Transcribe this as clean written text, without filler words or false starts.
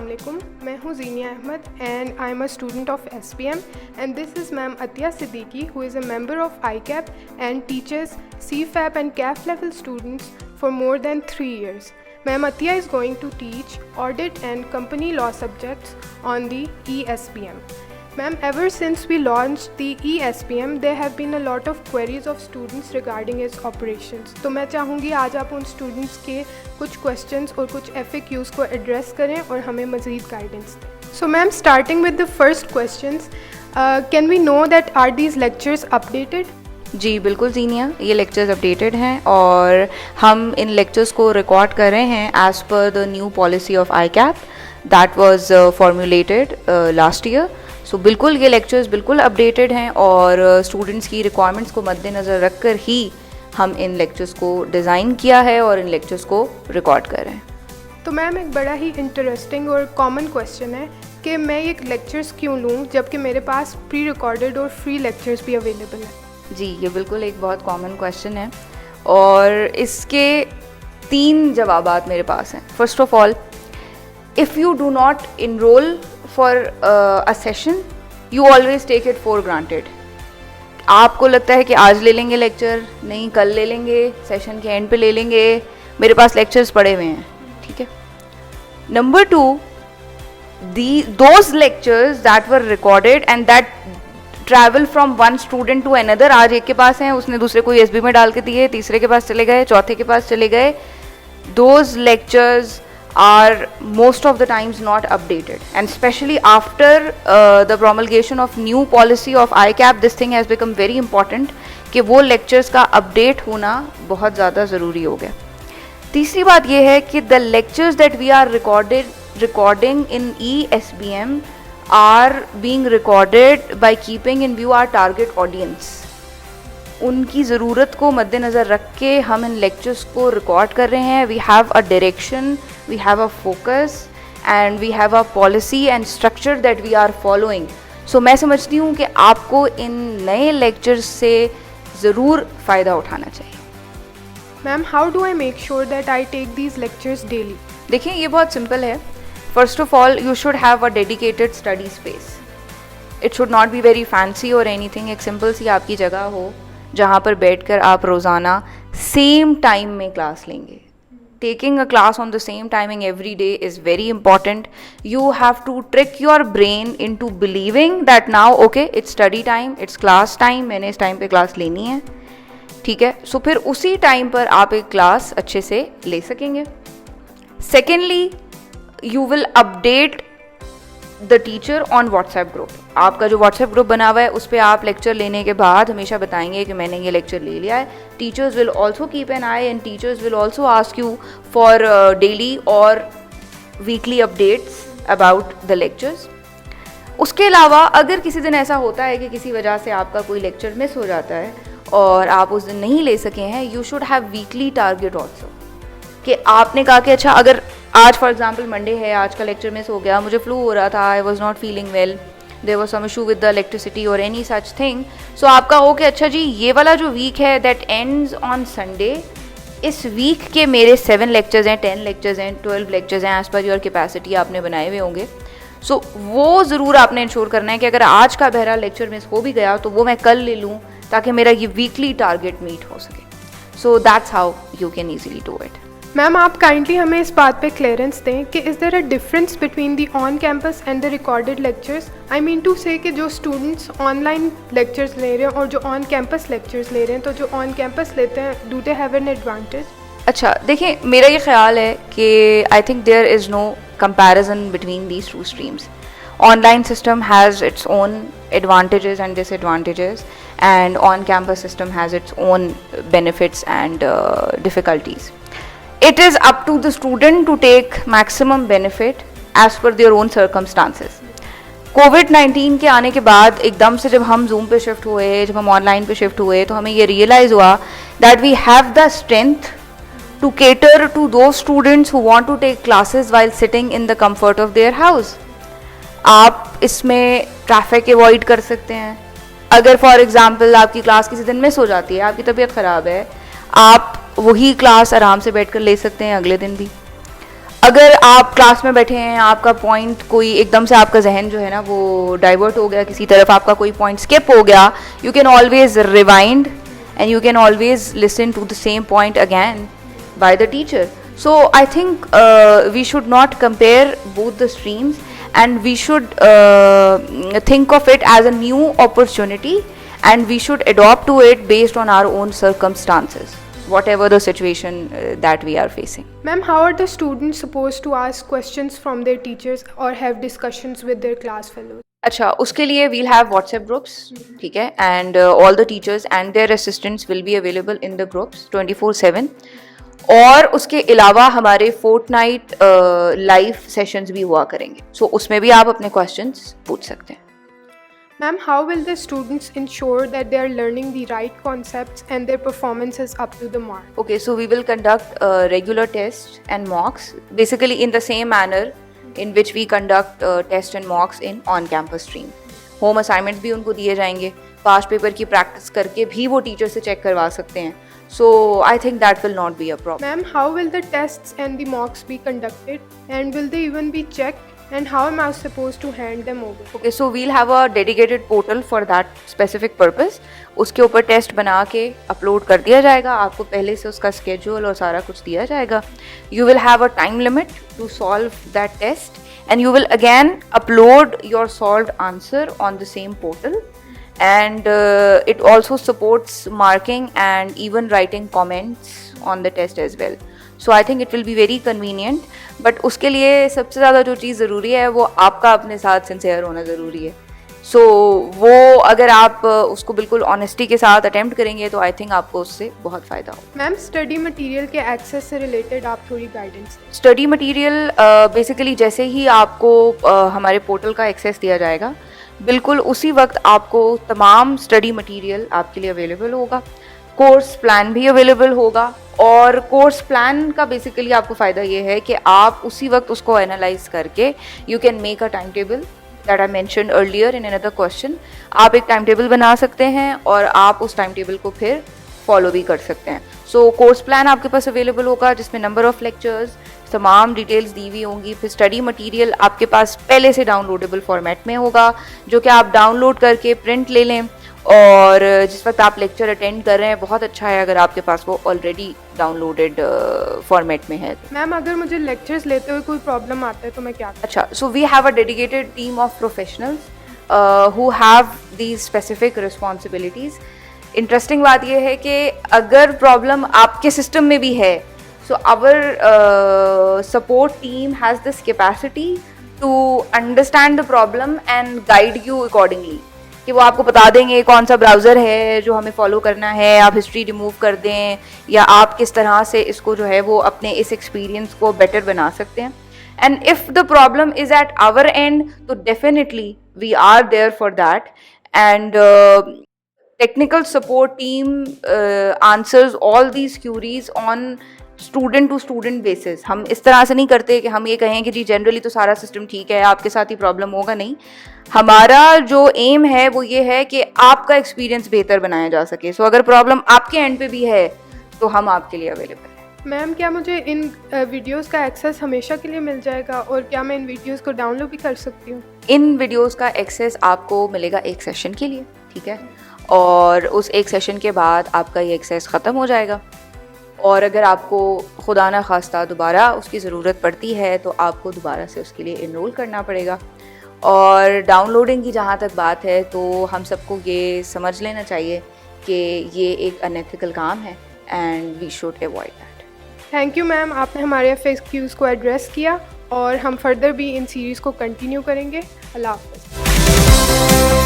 Assalamualaikum. मैं हूँ Zeenia Ahmad and I am a student of SPM and this is Ma'am Atiya Siddiqui who is a member of ICAP and teaches CFAP and CAF level students for more than 3 years. Ma'am Atiya is going to teach audit and company law subjects on the ESPM. Ma'am, ever since we launched the ESPM, there have been a lot of queries of students regarding its operations. तो मैं चाहूँगी आज आप उन students के कुछ questions और कुछ FAQs को address करें और हमें मज़ीद guidance दें. So ma'am, starting with the first questions, can we know that are these lectures updated? जी बिल्कुल ज़ीनिया, ये लेक्चर्स अपडेटेड हैं और हम इन लेक्चर्स को रिकॉर्ड कर रहे हैं as per the new policy of ICAP that was formulated last year. So बिल्कुल ये लेक्चर्स बिल्कुल अपडेटेड हैं और स्टूडेंट्स की रिक्वायरमेंट्स को मद्देनज़र रख कर ही हम इन लेक्चर्स को डिज़ाइन किया है और इन लेक्चर्स को रिकॉर्ड कर रहे हैं. तो मैम एक बड़ा ही इंटरेस्टिंग और कॉमन क्वेश्चन है कि मैं ये लेक्चर्स क्यों लूँ जबकि मेरे पास प्री रिकॉर्डेड और फ्री लेक्चर्स भी अवेलेबल हैं. जी ये बिल्कुल एक बहुत कॉमन क्वेश्चन है और इसके 3 जवाबात मेरे पास हैं. First of all, if you do not enrol for a session you always take it for granted. आपको लगता है कि आज ले लेंगे लेक्चर, नहीं कल ले लेंगे, सेशन के एंड पे ले लेंगे, मेरे पास लेक्चर्स पड़े हुए हैं. ठीक है. Number 2, those lectures that were recorded and that travel from one student to another, आज एक के पास हैं, उसने दूसरे को USB में डाल के दिए, तीसरे के पास चले गए, चौथे के पास चले गए. Those lectures are most of the times not updated, and especially after the promulgation of new policy of ICAP this thing has become very important कि वो lectures का update होना बहुत ज़्यादा ज़रूरी हो गया. तीसरी बात ये है कि the lectures that we are recording in ESPM are being recorded by keeping in view our target audience. उनकी ज़रूरत को मद्देनज़र रख के हम इन लेक्चर्स को रिकॉर्ड कर रहे हैं. We have a direction, we have a focus and we have a policy and structure that we are following. So मैं समझती हूँ कि आपको इन नए लेक्चर्स से ज़रूर फ़ायदा उठाना चाहिए. Ma'am, how do I make sure that I take these lectures daily? देखिए ये बहुत सिंपल है. First of all, you should have a dedicated study space. It should not be very fancy or anything. एक simple सी आपकी जगह हो जहाँ पर बैठकर आप रोज़ाना सेम टाइम में क्लास लेंगे. Taking a class on the same timing every day is very important. You have to trick your brain into believing that now okay it's study time, it's class time, मैंने इस time पे class लेनी है. ठीक है. सो फिर उसी time पर आप एक क्लास अच्छे से ले सकेंगे. Secondly, you will update the teacher on WhatsApp group. आपका जो व्हाट्सएप ग्रुप बना हुआ है उस पर आप लेक्चर लेने के बाद हमेशा बताएंगे कि मैंने ये लेक्चर ले लिया है. Teachers will also keep an eye and teachers will also ask you for daily और weekly updates about the lectures. उसके अलावा अगर किसी दिन ऐसा होता है कि किसी वजह से आपका कोई लेक्चर मिस हो जाता है और आप उस दिन नहीं ले सके हैं, you should have weekly target also. कि आपने कहा कि अच्छा अगर आज फॉर एग्जाम्पल मंडे है, आज का लेक्चर मिस हो गया, मुझे फ्लू हो रहा था, I was not feeling well, there was some issue with the electricity और एनी सच थिंग. सो आपका हो कि अच्छा जी ये वाला जो वीक है दैट एंड्स ऑन संडे, इस वीक के मेरे 7 लेक्चर्स हैं, 10 लेक्चर्स हैं, 12 लेक्चर्स हैं, एज पर योर कैपेसिटी आपने बनाए हुए होंगे. सो वो ज़रूर आपने इंश्योर करना है कि अगर आज का बहरा लेक्चर मिस हो भी गया तो वो मैं कल ले लूँ ताकि मेरा ये वीकली टारगेट मीट हो सके. So that's how you can easily do it. Ma'am, आप काइंडली हमें इस बात पे क्लियरेंस दें कि is there a difference between the on campus and the recorded lectures? I mean to say कि जो स्टूडेंट्स ऑनलाइन लेक्चर्स ले रहे हैं और जो ऑन कैंपस लेक्चर्स ले रहे हैं, तो जो ऑन कैंपस लेते हैं do they have an advantage? अच्छा देखिए, मेरा ये ख्याल है कि I think there is no comparison between these 2 streams. Online system has its own advantages and disadvantages, and on-campus system has its own benefits and difficulties. It is up to the student to take maximum benefit as per their own circumstances. कोविड-19 के आने के बाद एकदम से जब हम Zoom पे shift हुए, जब हम ऑनलाइन पे शिफ्ट हुए, तो हमें ये रियलाइज़ हुआ that we have the strength to cater to those students who want to take classes while sitting in the comfort of their house. आप इसमें ट्रैफिक अवॉइड कर सकते हैं. अगर फॉर एग्ज़ाम्पल आपकी क्लास किसी दिन मिस हो जाती है, आपकी तबीयत ख़राब है, आप वही क्लास आराम से बैठकर ले सकते हैं अगले दिन भी. अगर आप क्लास में बैठे हैं, आपका पॉइंट कोई एकदम से आपका जहन जो है ना वो डाइवर्ट हो गया किसी तरफ, आपका कोई पॉइंट स्किप हो गया, you can always rewind and you can always listen to the same point again by the teacher. So I think we should not compare both the streams, and we should think of it as a new opportunity, and we should adopt to it based on our own circumstances, whatever the situation that we are facing. Ma'am, how are the students supposed to ask questions from their teachers or have discussions with their class fellows? अच्छा, उसके लिए we'll have WhatsApp groups, ठीक है, and all the teachers and their assistants will be available in the groups 24/7. और उसके अलावा हमारे Fortnite live sessions भी हुआ करेंगे, सो उसमें भी आप अपने क्वेश्चंस पूछ सकते हैं. Ma'am, how will the students ensure that they are learning the right concepts and their performance is up to the mark? Okay, so we will conduct regular tests and mocks, basically in the same manner in which we conduct tests and mocks in on-campus stream. Home assignments भी उनको दिए जाएंगे, past paper की practice करके भी वो teacher से check करवा सकते हैं. So I think that will not be a problem. Ma'am, how will the tests and the mocks be conducted, and will they even be checked, and how am I supposed to hand them over? Okay, so we'll have a dedicated portal for that specific purpose. उसके ऊपर test बना के upload कर दिया जाएगा, आपको पहले से उसका स्केड्यूल और सारा कुछ दिया जाएगा. You will have a time limit to solve that test, and you will again upload your solved answer on the same portal. And it also supports marking and even writing comments on the test as well. So I think it will be very convenient. But उसके लिए सबसे ज़्यादा जो चीज़ ज़रूरी है वो आपका अपने साथ सिंसियर होना ज़रूरी है. So वो अगर आप उसको बिल्कुल ऑनेस्टी के साथ अटेम्प्ट करेंगे तो आई थिंक आपको उससे बहुत फ़ायदा हो. मैम, स्टडी मटेरियल के एक्सेस से रिलेटेड आप थोड़ी गाइडेंस. स्टडी मटेरियल बेसिकली जैसे ही आपको हमारे पोर्टल का एक्सेस दिया जाएगा, बिल्कुल उसी वक्त आपको तमाम स्टडी मटेरियल आपके लिए अवेलेबल होगा. कोर्स प्लान भी अवेलेबल होगा, और कोर्स प्लान का बेसिकली आपको फ़ायदा ये है कि आप उसी वक्त उसको एनालाइज करके you can make a time table that I mentioned earlier in another question. आप एक टाइम टेबल बना सकते हैं और आप उस टाइम टेबल को फिर फॉलो भी कर सकते हैं. सो कोर्स प्लान आपके पास अवेलेबल होगा जिसमें नंबर ऑफ़ लेक्चर्स, तमाम डिटेल्स दी हुई होंगी. फिर स्टडी मटेरियल आपके पास पहले से डाउनलोडेबल फॉर्मेट में होगा, जो कि आप डाउनलोड करके प्रिंट ले लें, और जिस वक्त आप लेक्चर अटेंड कर रहे हैं बहुत अच्छा है अगर आपके पास वो ऑलरेडी डाउनलोडेड फॉर्मेट में है. मैम, अगर मुझे लेक्चर्स लेते हुए कोई प्रॉब्लम आता है तो मैं क्या करूं? अच्छा, so we have a dedicated team of professionals who have these specific responsibilities. Interesting बात यह है कि अगर प्रॉब्लम आपके सिस्टम में भी है, so our support team has this capacity to understand the problem and guide you accordingly. कि वो आपको बता देंगे कौन सा ब्राउज़र है जो हमें फॉलो करना है, आप हिस्ट्री रिमूव कर दें, या आप किस तरह से इसको जो है वो अपने इस एक्सपीरियंस को बेटर बना सकते हैं. And if the problem is at our end तो definitely we are there for that. And technical support team answers all these queries on student to student basis. हम इस तरह से नहीं करते कि हम ये कहें कि जी जनरली तो सारा सिस्टम ठीक है, आपके साथ ही प्रॉब्लम होगा. नहीं, हमारा जो एम है वो ये है कि आपका एक्सपीरियंस बेहतर बनाया जा सके. सो अगर प्रॉब्लम आपके एंड पे भी है तो हम आपके लिए अवेलेबल हैं. मैम, क्या मुझे इन वीडियोस का एक्सेस हमेशा के लिए मिल जाएगा, और क्या मैं इन वीडियोस को डाउनलोड भी कर सकती हूँ? इन वीडियोस का एक्सेस आपको मिलेगा एक सेशन के लिए, ठीक है, और उस एक सेशन के बाद आपका ये एक्सेस ख़त्म हो जाएगा. और अगर आपको खुदा न खास्ता दोबारा उसकी ज़रूरत पड़ती है तो आपको दोबारा से उसके लिए इनरोल करना पड़ेगा. और डाउनलोडिंग की जहाँ तक बात है तो हम सबको ये समझ लेना चाहिए कि ये एक अनएथिकल काम है, and we should avoid that. Thank you ma'am, आपने हमारे FAQs को एड्रेस किया, और हम फर्दर भी इन सीरीज़ को कंटिन्यू करेंगे. अल्लाह हाफ़िज़.